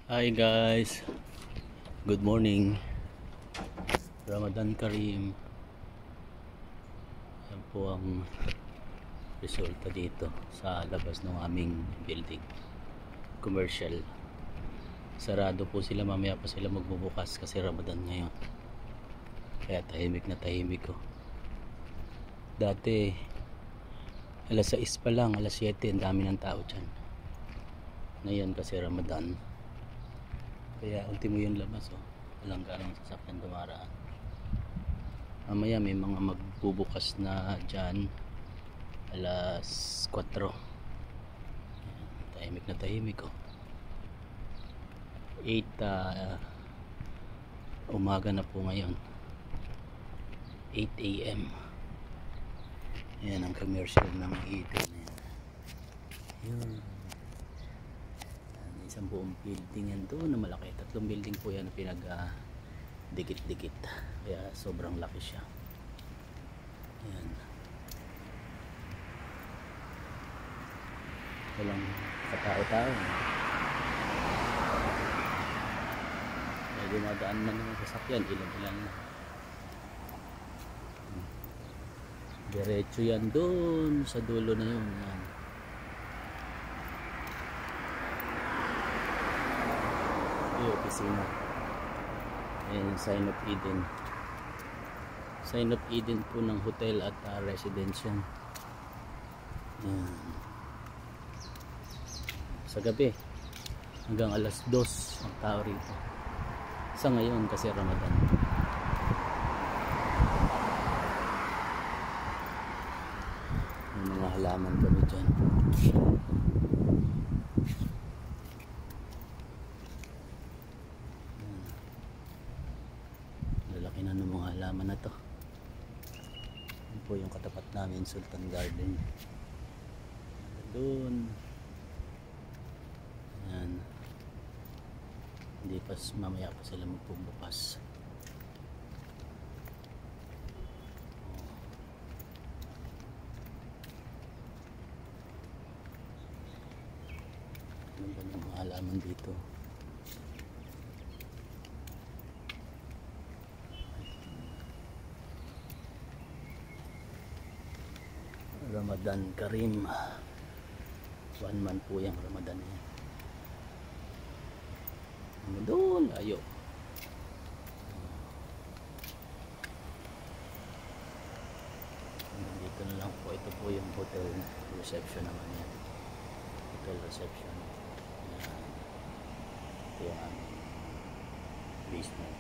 Hi guys, good morning. Ramadan Kareem. Yan po ang resulta dito sa labas ng aming building. Commercial. Sarado po sila, mamaya pa sila magbubukas kasi Ramadan ngayon. Kaya tahimik na tahimik ko. Dati alas 6 pa lang, alas 7 ang dami ng tao dyan. Ngayon kasi Ramadan, kaya ultimo yung labas, walang ganong sasakyan dumaraan. Mamaya may mga magbubukas na dyan alas 4. Tahimik na tahimik 8 umaga na po ngayon, 8 AM. Yan ang commercial na makikita na yan. Yun, isang buong building yan doon na malaki. 3 building po yan na pinag dikit-dikit, kaya sobrang laki siya. Yan, walang katao-tao, may dumadaan man ng sasakyan, ilan-ilan na. Diretso yan doon sa dulo na yun. Yan, yung opisina. Ayan, Sign of Eden. Sign of Eden po ng hotel at residence yan. Ayan. Sa gabi hanggang alas 2 ang tao rito. Sa ngayon kasi Ramadan. May mga halaman kami dyan. Lalaki na ng mga halaman na to. Yan po yung katapat namin, Sultan Garden. Doon. Yan. Hindi pa, mamaya pa sila magpubukas. Ano ba ng mga halaman dito? Ramadan Kareem. 1 month po yung Ramadan niya. Doon, layo. Dito na lang po. Ito po yung hotel reception naman yan. Hotel reception. Yan. Ito yung aming basement.